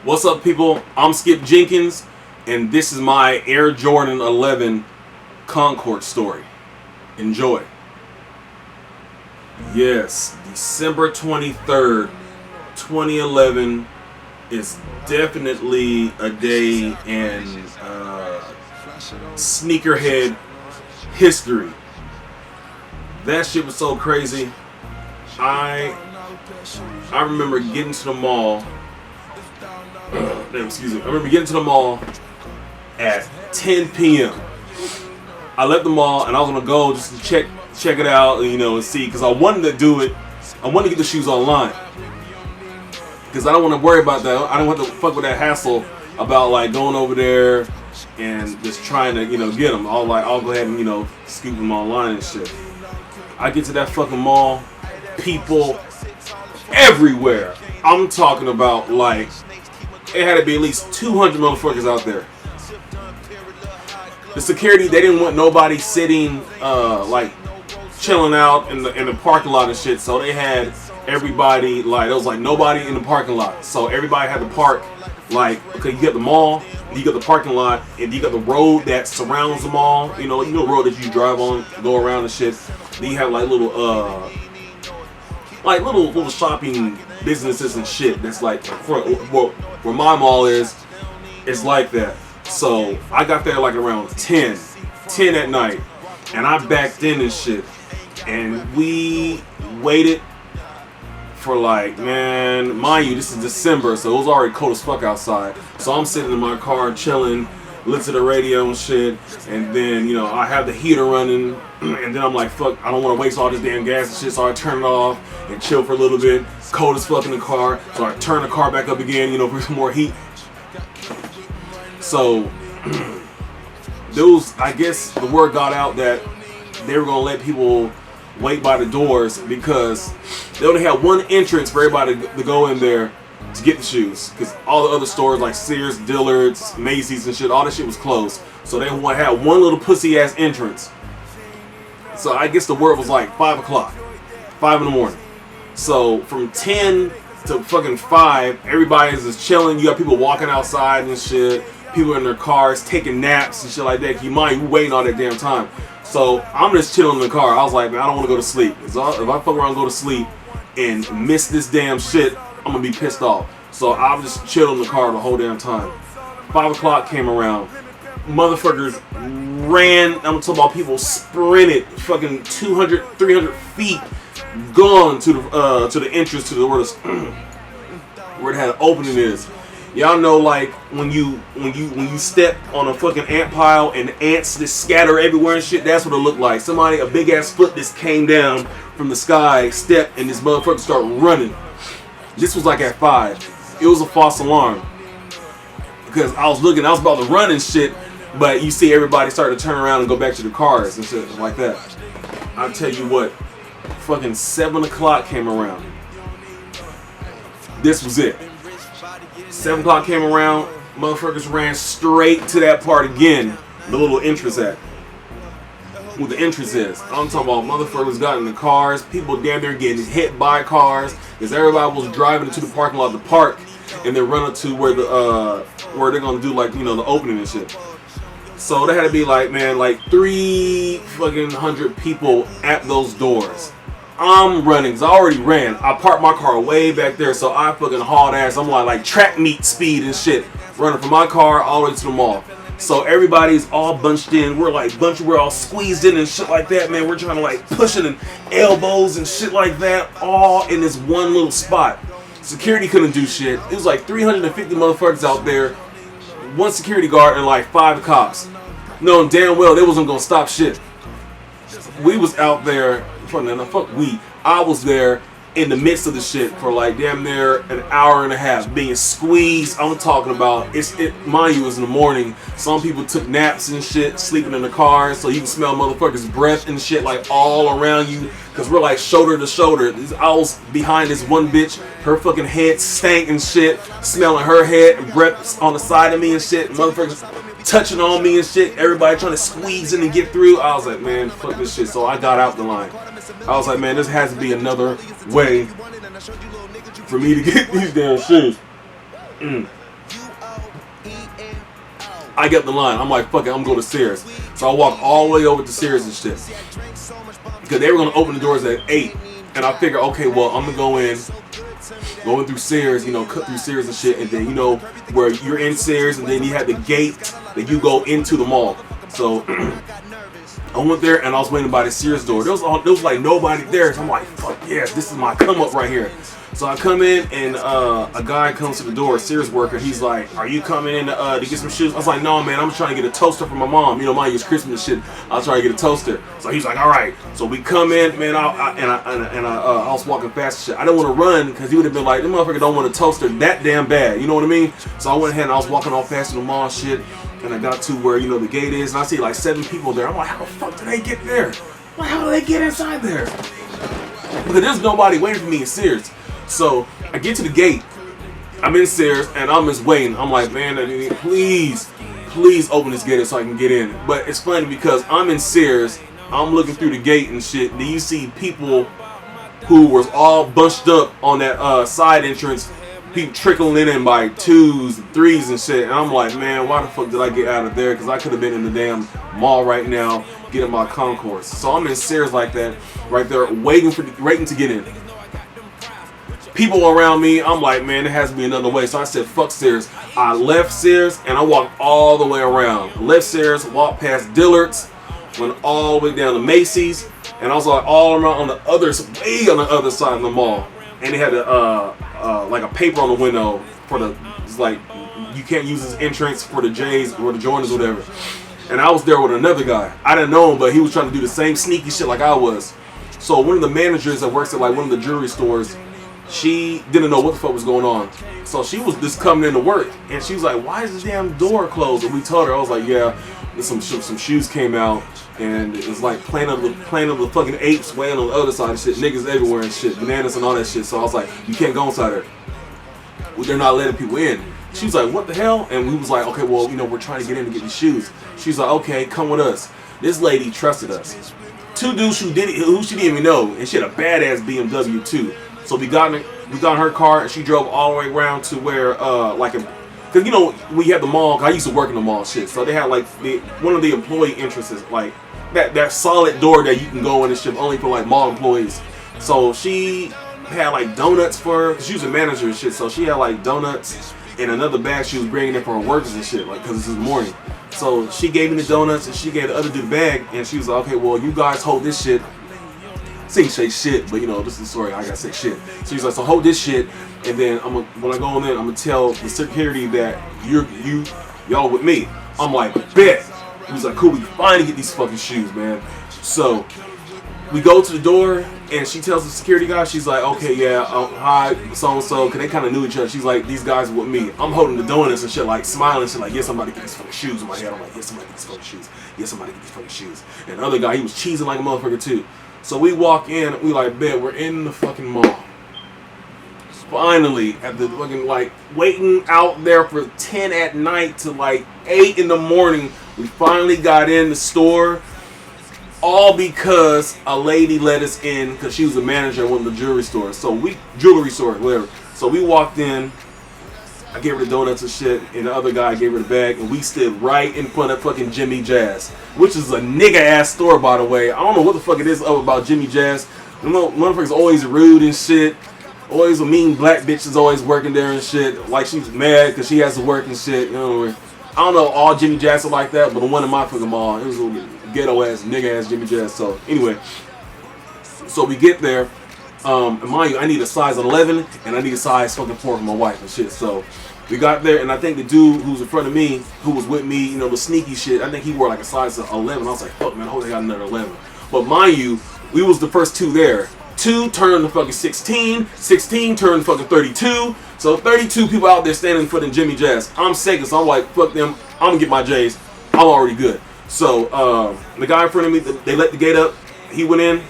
What's up, people? I'm Skip Jenkins, and this is my Air Jordan 11 Concord story. Enjoy. Yes, December 23rd, 2011 is definitely a day in sneakerhead history. That shit was so crazy. I remember getting to the mall. Excuse me. I remember getting to the mall at 10 p.m. I left the mall and I was gonna go just to check it out, and see, because I wanted to do it. I wanted to get the shoes online because I don't want to worry about that. I don't want to fuck with that hassle about like going over there and just trying to get them. I'll go ahead and scoop them online and shit. I get to that fucking mall, people everywhere. I'm talking about like it had to be at least 200 motherfuckers out there. The security, they didn't want nobody sitting like chilling out in the parking lot and shit. So they had everybody like there was like nobody in the parking lot. So everybody had to park like okay, you got the mall, you got the parking lot, and you got the road that surrounds the mall. You know the road that you drive on, go around and shit. Then you have like little shopping businesses and shit. That's like where my mall is. It's like that. So I got there like around 10 at night, and I backed in and shit, and we waited for like, man, mind you, this is December, so it was already cold as fuck outside. So I'm sitting in my car chilling, listen to the radio and shit, and then I have the heater running, and then I'm like, fuck, I don't want to waste all this damn gas and shit, so I turn it off and chill for a little bit. Cold as fuck in the car, so I turn the car back up again, for some more heat. So I guess the word got out that they were gonna let people wait by the doors because they only had one entrance for everybody to go in there to get the shoes, because all the other stores like Sears, Dillard's, Macy's and shit, all that shit was closed. So they had one little pussy ass entrance. So I guess the word was like 5 o'clock, 5 in the morning. So from 10 to fucking 5, everybody's just chilling. You got people walking outside and shit. People in their cars taking naps and shit like that. You waiting all that damn time. So I'm just chilling in the car. I was like, man, I don't want to go to sleep. If I fuck around and go to sleep and miss this damn shit, I'm gonna be pissed off. So I was just chilling in the car the whole damn time. 5 o'clock came around. Motherfuckers ran. I'm talking about people sprinted fucking 200, 300 feet, gone to the entrance to the where it had an opening is. Y'all know, like when you step on a fucking ant pile and ants just scatter everywhere and shit. That's what it looked like. A big ass foot just came down from the sky, stepped, and this motherfucker started running. This was like at 5. It was a false alarm because I was about to run and shit, but you see everybody started to turn around and go back to the cars and shit like that. I'll tell you what, fucking 7 o'clock came around. This was it. 7 o'clock came around, motherfuckers ran straight to that part again, the little entrance at. What the entrance is. I'm talking about motherfuckers got in the cars, people damn near getting hit by cars, because everybody was driving into the parking lot to park, and then run up to where they're gonna do like, the opening and shit. So there had to be like 300 people at those doors. I'm running, because I already ran. I parked my car way back there, so I fucking hauled ass. I'm like track meet speed and shit. Running from my car all the way to the mall. So everybody's all bunched in. We're all squeezed in and shit like that, man. We're trying to like pushing and elbows and shit like that, all in this one little spot. Security couldn't do shit. It was like 350 motherfuckers out there. One security guard and like 5 cops. Knowing damn well they wasn't gonna stop shit. We was out there. I was there in the midst of the shit for like damn near an hour and a half being squeezed. I'm talking about mind you, it was in the morning. Some people took naps and shit, sleeping in the car, so you can smell motherfuckers' breath and shit like all around you, because we're like shoulder to shoulder. I was behind this one bitch, her fucking head stank and shit, smelling her head and breath on the side of me and shit. Motherfuckers touching on me and shit, everybody trying to squeeze in and get through. I was like, man, fuck this shit. So I got out the line. I was like, man, this has to be another way for me to get these damn shoes. I get the line. I'm like, fuck it, I'm going to Sears. So I walk all the way over to Sears and shit. Because they were going to open the doors at 8. And I figure, okay, well, I'm going to go in. Going through Sears, you know, cut through Sears and shit. And then, you know, where you're in Sears. And then you have the gate that you go into the mall. So I went there and I was waiting by the Sears door. There was like nobody there. So I'm like, fuck yes, this is my come up right here. So I come in and a guy comes to the door, a Sears worker. He's like, are you coming in to get some shoes? I was like, no, man, I'm trying to get a toaster for my mom. You know, mine use Christmas shit. I was trying to get a toaster. So he's like, all right. So we come in, man, I was walking fast and shit. I didn't want to run because he would have been like, this motherfucker don't want a toaster that damn bad. You know what I mean? So I went ahead and I was walking all fast in the mall and shit. And I got to where, you know, the gate is. And I see like 7 people there. I'm like, how the fuck did they get there? Like, how did they get inside there? Because there's nobody waiting for me in Sears. So I get to the gate, I'm in Sears, and I'm just waiting. I'm like, man, please open this gate so I can get in. But it's funny because I'm in Sears, I'm looking through the gate and shit. Then you see people who was all bunched up on that side entrance, people trickling in by 2s and 3s and shit. And I'm like, man, why the fuck did I get out of there? Because I could have been in the damn mall right now getting my Concords. So I'm in Sears like that, right there, waiting to get in. People around me, I'm like, man, there has to be another way. So I said, fuck Sears. I left Sears and I walked all the way around. Left Sears, walked past Dillard's, went all the way down to Macy's, and I was like all around on the other side of the mall. And they had like a paper on the window for it's like, you can't use this entrance for the J's or the Jordans or whatever. And I was there with another guy. I didn't know him, but he was trying to do the same sneaky shit like I was. So one of the managers that works at like one of the jewelry stores, she didn't know what the fuck was going on. So she was just coming in to work. And she was like, why is the damn door closed? And we told her, I was like, yeah, some shoes came out. And it was like playing of the fucking apes weighing on the other side and shit. Niggas everywhere and shit. Bananas and all that shit. So I was like, you can't go inside there. Well, they're not letting people in. She was like, what the hell? And we was like, okay, well, you know, we're trying to get in to get these shoes. She's like, okay, come with us. This lady trusted us. 2 dudes who she didn't even know. And she had a badass BMW too. So we got in her car and she drove all the way around to where because you know we had the mall. Cause I used to work in the mall shit. So they had like one of the employee entrances, like that solid door that you can go in and shit only for like mall employees. So she had like donuts cause she was a manager and shit. So she had like donuts and another bag she was bringing in for her workers and shit, like, cause it's in the morning. So she gave me the donuts and she gave the other dude the bag and she was like, okay, well, you guys hold this shit. She ain't say shit, but you know, this is the story. I gotta say shit. So he's like, so hold this shit, and then when I go in there, I'm gonna tell the security that y'all with me. I'm like, bet. He was like, cool, we finally get these fucking shoes, man. So we go to the door, and she tells the security guy, she's like, okay, yeah, hi, so and so, cause they kind of knew each other. She's like, these guys with me. I'm holding the donuts and shit, like smiling, shit, like, yeah, somebody get these fucking shoes in my head. I'm like, yeah, somebody get these fucking shoes. Yeah, somebody get these fucking shoes. And the other guy, he was cheesing like a motherfucker too. So we walk in, we like, bet, we're in the fucking mall. Finally, at the fucking, like, waiting out there for 10 at night to like 8 in the morning, we finally got in the store. All because a lady let us in because she was a manager at one of the jewelry stores. So whatever. So we walked in, I gave her the donuts and shit, and the other guy gave her the bag, and we stood right in front of fucking Jimmy Jazz, which is a nigga ass store, by the way. I don't know what the fuck it is about Jimmy Jazz. You know, motherfuckers always rude and shit. Always a mean black bitch is always working there and shit. Like she's mad because she has to work and shit. You know, I don't know all Jimmy Jazz are like that, but the one in my fucking mall, it was a ghetto ass, nigga ass Jimmy Jazz. So anyway, so we get there. And mind you, I need a size 11 and I need a size fucking 4 for my wife and shit. So we got there, and I think the dude who was in front of me, who was with me, you know, the sneaky shit, I think he wore like a size 11. I was like, fuck man, I hope they got another 11. But mind you, we was the first 2 there. 2 turned to fucking 16, 16 turned to fucking 32. So 32 people out there standing in front of Jimmy Jazz. I'm second, so I'm like, fuck them, I'm gonna get my J's. I'm already good. So the guy in front of me, they let the gate up. He went in.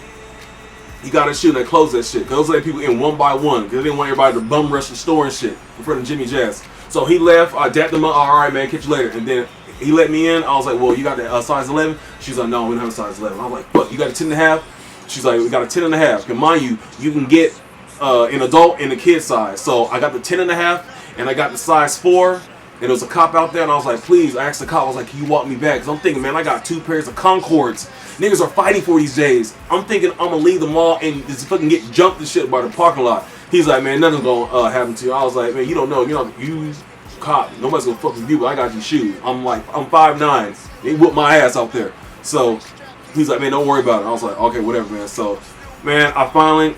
He got his shoe and they closed that shit. Cause those let people in one by one. Cause they didn't want everybody to bum rush the store and shit in front of Jimmy Jazz. So he left. I dapped him up. All right, man, catch you later. And then he let me in. I was like, well, you got that size 11? She's like, no, we don't have a size 11. I was like, fuck, you got a 10 and a half? She's like, we got a 10 and a half. And mind you, you can get an adult and a kid size. So I got the 10 and a half and I got the size 4. And there was a cop out there, and I was like, please. I asked the cop, I was like, can you walk me back? Because I'm thinking, man, I got 2 pairs of Concords. Niggas are fighting for these days. I'm thinking I'm gonna leave the mall and just fucking get jumped and shit by the parking lot. He's like, man, nothing's gonna happen to you. I was like, man, you don't know. You cop. Nobody's gonna fuck with you, but I got these shoes. I'm 5'9". They whooped my ass out there. So he's like, man, don't worry about it. I was like, okay, whatever, man. So, man, I finally,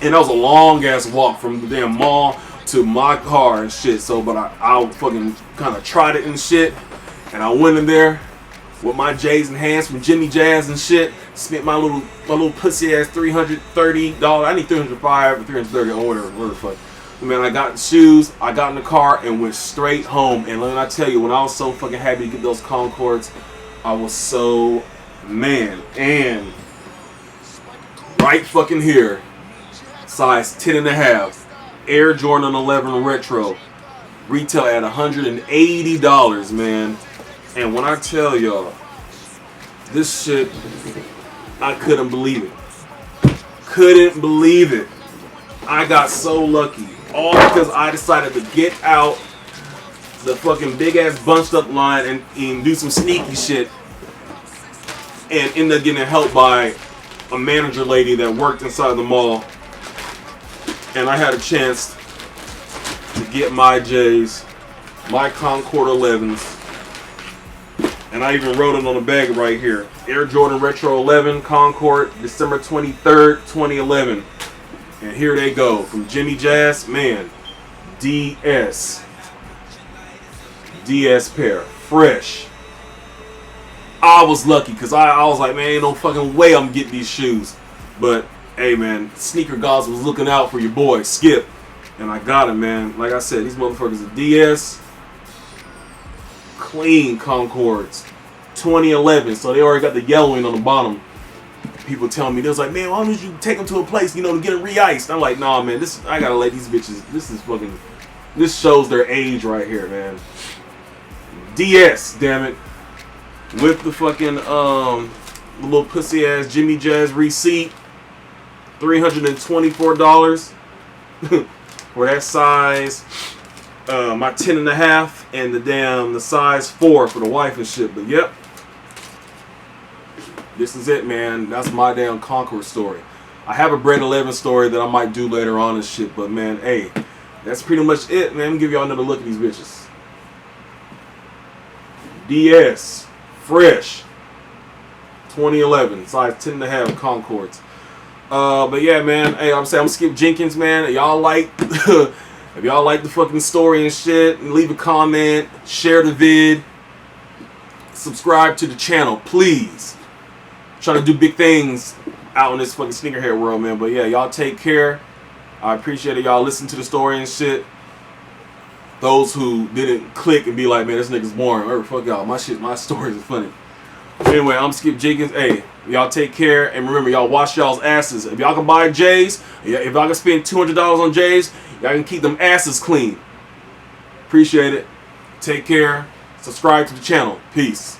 and that was a long ass walk from the damn mall to my car and shit. So, but I fucking kind of tried it and shit, and I went in there with my J's in hands from Jimmy Jazz and shit. Spent my little pussy ass $330. I need $305 or $330 or whatever the fuck. Man, I got the shoes, I got in the car and went straight home. And let me tell you, when I was so fucking happy to get those Concords, I was so, man. And right fucking here, size 10.5, Air Jordan 11 Retro, retail at $180, man. And when I tell y'all, this shit, I couldn't believe it. Couldn't believe it. I got so lucky. All because I decided to get out the fucking big ass bunched up line and do some sneaky shit. And end up getting help by a manager lady that worked inside the mall. And I had a chance to get my J's, my Concord 11s. And I even wrote it on the bag right here. Air Jordan Retro 11 Concord, December 23rd, 2011. And here they go from Jimmy Jazz, man. DS pair, fresh. I was lucky because I was like, man, ain't no fucking way I'm getting these shoes. But hey, man, Sneaker Gods was looking out for your boy Skip, and I got him, man. Like I said, these motherfuckers are DS clean Concords, 2011. So they already got the yellowing on the bottom. People tell me, they was like, man, why don't you take them to a place, to get it re-iced? I'm like, nah, man, I gotta let these bitches, this shows their age right here, man. DS, damn it. With the fucking, little pussy ass Jimmy Jazz receipt, $324 for that size. My 10.5 and the size 4 for the wife and shit, but yep. This is it, man. That's my damn Concord story. I have a Bread 11 story that I might do later on and shit, but man, hey, that's pretty much it, man. I'm gonna give y'all another look at these bitches. DS, fresh, 2011, size 10.5 Concords. But yeah, man, hey, I'm Skip Jenkins, man. Y'all like, if y'all like the fucking story and shit, leave a comment, share the vid, subscribe to the channel, please. Trying to do big things out in this fucking sneakerhead world, man. But yeah, y'all take care. I appreciate it. Y'all listen to the story and shit. Those who didn't click and be like, man, this nigga's boring. Or fuck y'all. My stories are funny. Anyway, I'm Skip Jenkins. Hey, y'all take care. And remember, y'all wash y'all's asses. If y'all can buy J's, if y'all can spend $200 on J's, y'all can keep them asses clean. Appreciate it. Take care. Subscribe to the channel. Peace.